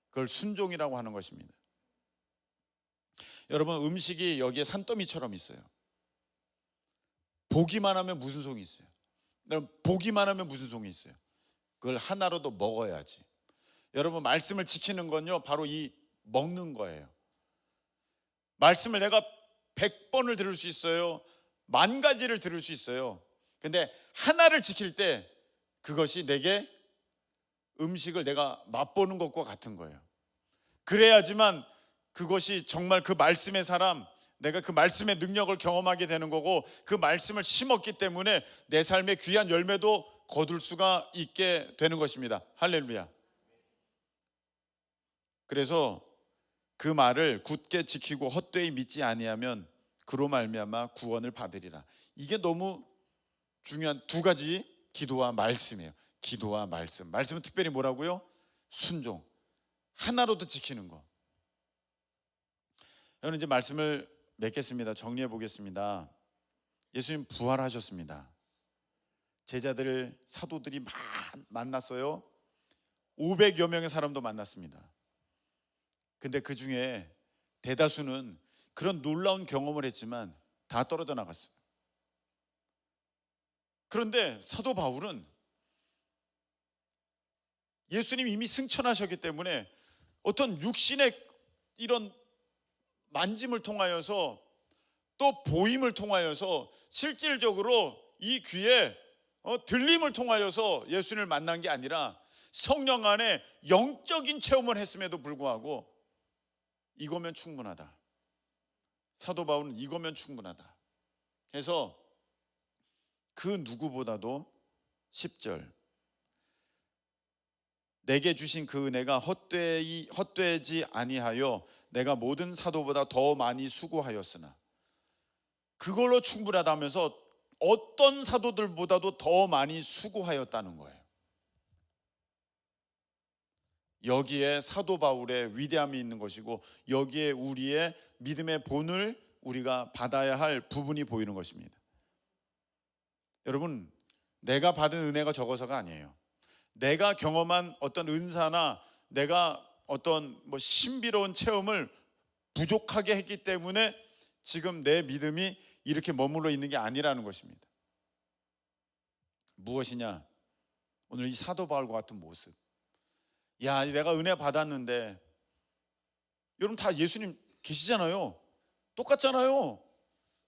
그걸 순종이라고 하는 것입니다. 여러분, 음식이 여기에 산더미처럼 있어요. 보기만 하면 무슨 송이 있어요? 여러분, 보기만 하면 무슨 송이 있어요? 그걸 하나로도 먹어야지. 여러분, 말씀을 지키는 건요, 바로 이 먹는 거예요. 말씀을 내가 100번을 들을 수 있어요. 10,000가지를 들을 수 있어요. 근데 하나를 지킬 때 그것이 내게 음식을 내가 맛보는 것과 같은 거예요. 그래야지만 그것이 정말 그 말씀의 사람, 내가 그 말씀의 능력을 경험하게 되는 거고, 그 말씀을 심었기 때문에 내 삶의 귀한 열매도 거둘 수가 있게 되는 것입니다. 할렐루야. 그래서 그 말을 굳게 지키고 헛되이 믿지 아니하면 그로 말미암아 구원을 받으리라. 이게 너무 중요한 두 가지 기도와 말씀이에요. 기도와 말씀. 말씀은 특별히 뭐라고요? 순종. 하나로도 지키는 거. 저는 이제 말씀을 맺겠습니다. 정리해 보겠습니다. 예수님 부활하셨습니다. 제자들, 사도들이 만났어요. 500여 명의 사람도 만났습니다. 근데 그 중에 대다수는 그런 놀라운 경험을 했지만 다 떨어져 나갔어요. 그런데 사도 바울은 예수님이 이미 승천하셨기 때문에 어떤 육신의 이런 만짐을 통하여서 또 보임을 통하여서 실질적으로 이 귀에 들림을 통하여서 예수님을 만난 게 아니라 성령 안에 영적인 체험을 했음에도 불구하고 이거면 충분하다. 사도 바울은 이거면 충분하다. 그래서 그 누구보다도 10절, 내게 주신 그 은혜가 헛되지 아니하여 내가 모든 사도보다 더 많이 수고하였으나, 그걸로 충분하다면서 어떤 사도들보다도 더 많이 수고하였다는 거예요. 여기에 사도 바울의 위대함이 있는 것이고, 여기에 우리의 믿음의 본을 우리가 받아야 할 부분이 보이는 것입니다. 여러분, 내가 받은 은혜가 적어서가 아니에요. 내가 경험한 어떤 은사나 내가 어떤 신비로운 체험을 부족하게 했기 때문에 지금 내 믿음이 이렇게 머물러 있는 게 아니라는 것입니다. 무엇이냐? 오늘 이 사도 바울과 같은 모습. 야, 내가 은혜 받았는데, 여러분 다 예수님 계시잖아요. 똑같잖아요.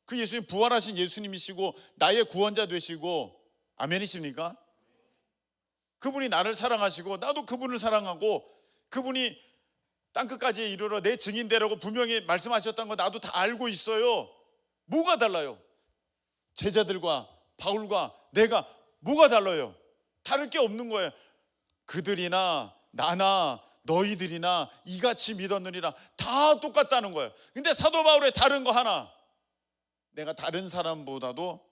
그 예수님 부활하신 예수님이시고 나의 구원자 되시고, 아멘이십니까? 그분이 나를 사랑하시고 나도 그분을 사랑하고, 그분이 땅끝까지 이르러 내 증인되라고 분명히 말씀하셨다는 거 나도 다 알고 있어요. 뭐가 달라요? 제자들과 바울과 내가 뭐가 달라요? 다를 게 없는 거예요. 그들이나 나나 너희들이나 이같이 믿었느니라, 다 똑같다는 거예요. 근데 사도 바울의 다른 거 하나, 내가 다른 사람보다도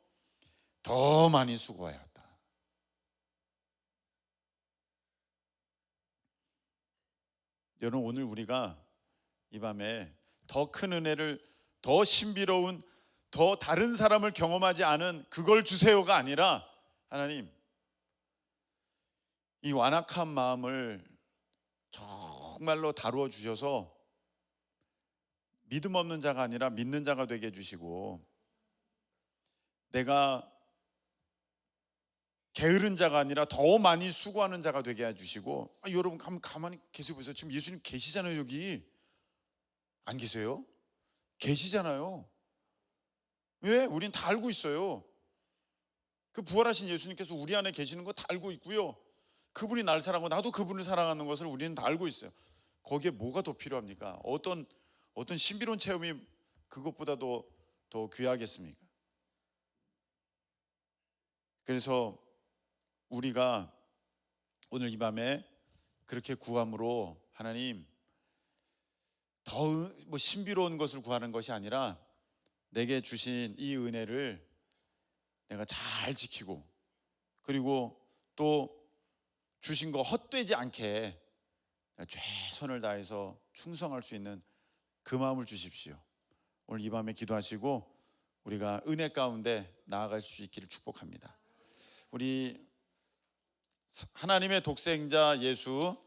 더 많이 수고하였다. 여러분, 오늘 우리가 이 밤에 더 큰 은혜를, 더 신비로운, 더 다른 사람을 경험하지 않은 그걸 주세요가 아니라, 하나님, 이 완악한 마음을 정말로 다루어 주셔서 믿음 없는 자가 아니라 믿는 자가 되게 해주시고, 내가 게으른 자가 아니라 더 많이 수고하는 자가 되게 해주시고, 여러분 가만히 계세요. 보세요. 지금 예수님 계시잖아요. 여기 안 계세요? 계시잖아요. 왜? 우린 다 알고 있어요. 그 부활하신 예수님께서 우리 안에 계시는 거 다 알고 있고요. 그분이 날 사랑하고 나도 그분을 사랑하는 것을 우리는 다 알고 있어요. 거기에 뭐가 더 필요합니까? 어떤 신비로운 체험이 그것보다도 더 귀하겠습니까? 그래서 우리가 오늘 이 밤에 그렇게 구함으로, 하나님, 더 신비로운 것을 구하는 것이 아니라 내게 주신 이 은혜를 내가 잘 지키고, 그리고 또 주신 거 헛되지 않게 최선을 다해서 충성할 수 있는 그 마음을 주십시오. 오늘 이 밤에 기도하시고 우리가 은혜 가운데 나아갈 수 있기를 축복합니다. 우리 하나님의 독생자 예수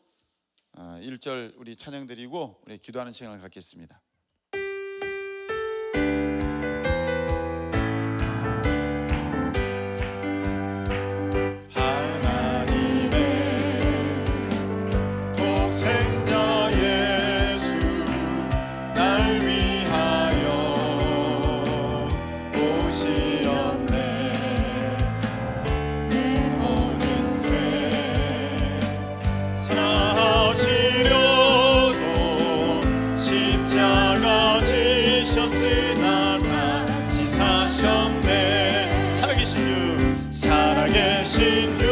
1절 우리 찬양 드리고 우리 기도하는 시간을 갖겠습니다. 살아계신 주,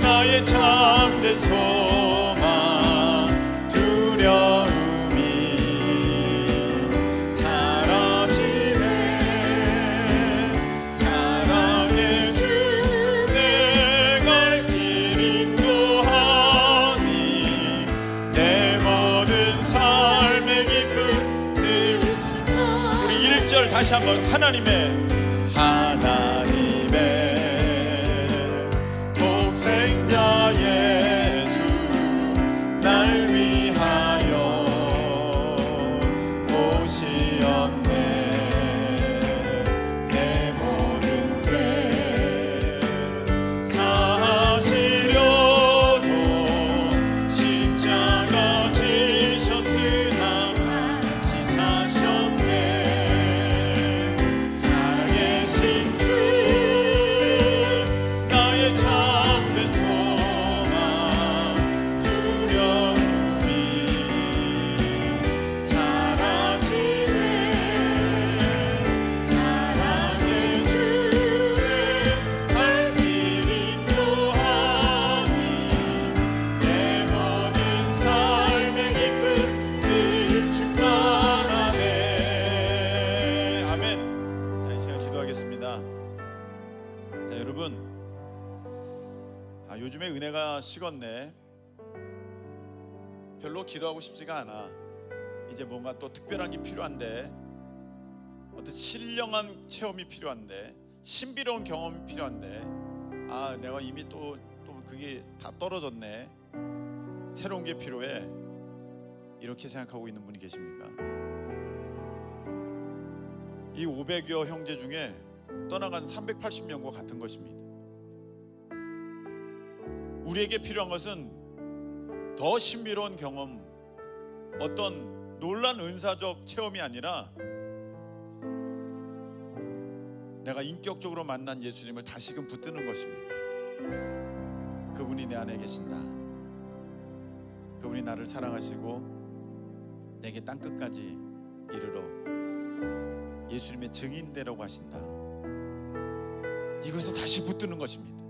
나의 참된 소망, 두려움이 사라지네. 사랑의 주, 내 갈 길 인도하니 내 모든 삶의 기쁨 늘. 우리 1절 다시 한번. 하나님의 독생자 예수, 날 위하여 오시었네. 내 모든 죄 사하시려고 십자가 지셨으나 다시 사셨네. 기도하겠습니다. 자, 여러분, 요즘에 은혜가 식었네. 별로 기도하고 싶지가 않아. 이제 뭔가 또 특별한 게 필요한데, 어떤 신령한 체험이 필요한데, 신비로운 경험이 필요한데, 내가 이미 또 그게 다 떨어졌네. 새로운 게 필요해. 이렇게 생각하고 있는 분이 계십니까? 이 500여 형제 중에 떠나간 380명과 같은 것입니다. 우리에게 필요한 것은 더 신비로운 경험, 어떤 놀란 은사적 체험이 아니라 내가 인격적으로 만난 예수님을 다시금 붙드는 것입니다. 그분이 내 안에 계신다. 그분이 나를 사랑하시고 내게 땅끝까지 이르러 예수님의 증인되라고 하신다. 이것을 다시 붙드는 것입니다.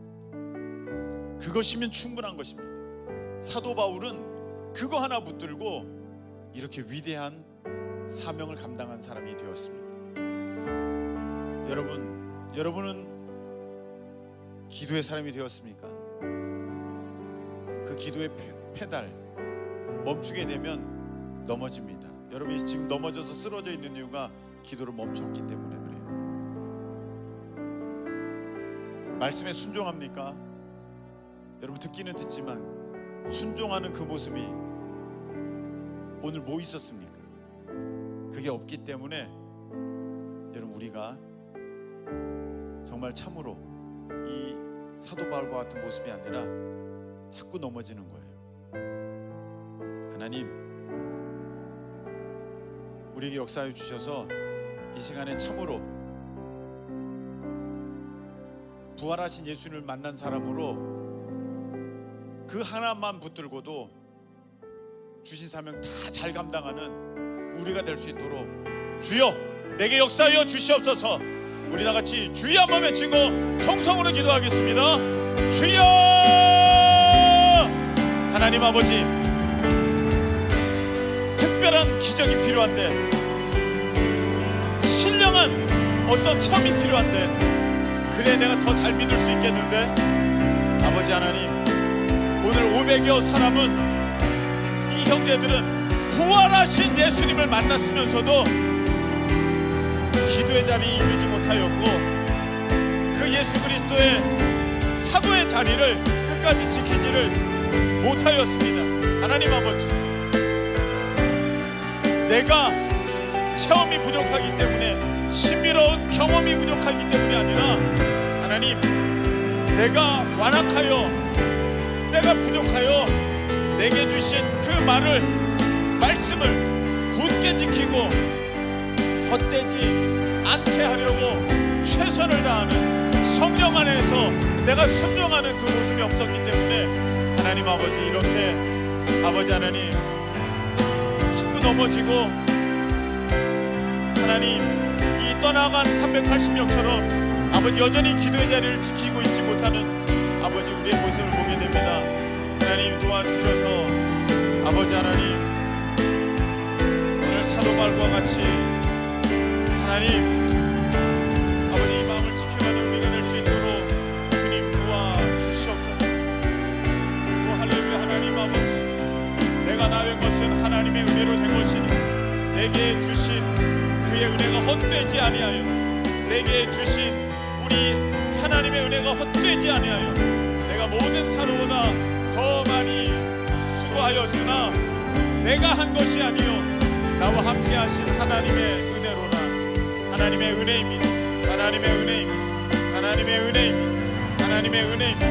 그것이면 충분한 것입니다. 사도 바울은 그거 하나 붙들고 이렇게 위대한 사명을 감당한 사람이 되었습니다. 여러분은 기도의 사람이 되었습니까? 그 기도의 페달 멈추게 되면 넘어집니다. 여러분이 지금 넘어져서 쓰러져 있는 이유가 기도를 멈췄기 때문에 그래요. 말씀에 순종합니까? 여러분, 듣기는 듣지만 순종하는 그 모습이 오늘 뭐 있었습니까? 그게 없기 때문에 여러분, 우리가 정말 참으로 이 사도 바울과 같은 모습이 아니라 자꾸 넘어지는 거예요. 하나님, 우리에게 역사해 주셔서 이 시간에 참으로 부활하신 예수님을 만난 사람으로 그 하나만 붙들고도 주신 사명 다 잘 감당하는 우리가 될 수 있도록 주여 내게 역사하여 주시옵소서. 우리 다 같이 주여 한번 외치고 통성으로 기도하겠습니다. 주여! 하나님 아버지, 특별한 기적이 필요한데, 신령한 어떤 체험이 필요한데, 그래 내가 더 잘 믿을 수 있겠는데, 아버지 하나님, 오늘 500여 사람은, 이 형제들은 부활하신 예수님을 만났으면서도 기도의 자리에 이르지 못하였고, 그 예수 그리스도의 사도의 자리를 끝까지 지키지를 못하였습니다. 하나님 아버지, 내가 체험이 부족하기 때문에, 신비로운 경험이 부족하기 때문이 아니라, 하나님, 내가 완악하여, 내가 부족하여 내게 주신 그 말씀을 굳게 지키고 헛되지 않게 하려고 최선을 다하는 성령 안에서 내가 순종하는 그 모습이 없었기 때문에, 하나님 아버지, 이렇게 아버지 하나님 자꾸 넘어지고, 하나님 이 떠나간 380명처럼 아버지 여전히 기도의 자리를 지키고 있지 못하는 아버지 우리의 모습을 보게 됩니다. 하나님 도와주셔서 아버지 하나님, 오늘 사도 바울과 같이 하나님 아버지 이 마음을 지켜가는 우리가 될 수 있도록 주님 도와주시옵소서. 할렐루야. 하나님 아버지, 내가 나의 것은 하나님의 은혜로 된 것이니 내게 주신 그의 은혜가 헛되지 아니하여, 내게 주신 우리 하나님의 은혜가 헛되지 아니하여, 내가 모든 사도보다 더 많이 수고하였으나 내가 한 것이 아니요 나와 함께 하신 하나님의 은혜로라. 하나님의 은혜입니다. 하나님의 은혜입니다. 하나님의 은혜입니다. 하나님의 은혜입니다.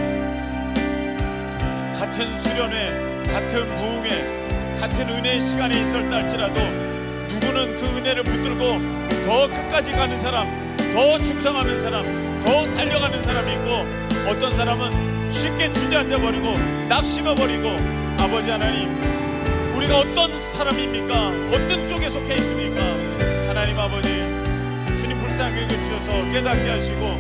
같은 수련회, 같은 부흥회, 같은 은혜의 시간에 있었다 할지라도 누구는 그 은혜를 붙들고 더 끝까지 가는 사람, 더 충성하는 사람, 더 달려가는 사람이 있고, 어떤 사람은 쉽게 주저앉아버리고 낙심해버리고, 아버지 하나님, 우리가 어떤 사람입니까? 어떤 쪽에 속해 있습니까? 하나님 아버지, 주님 불쌍히 여겨주셔서 깨닫게 하시고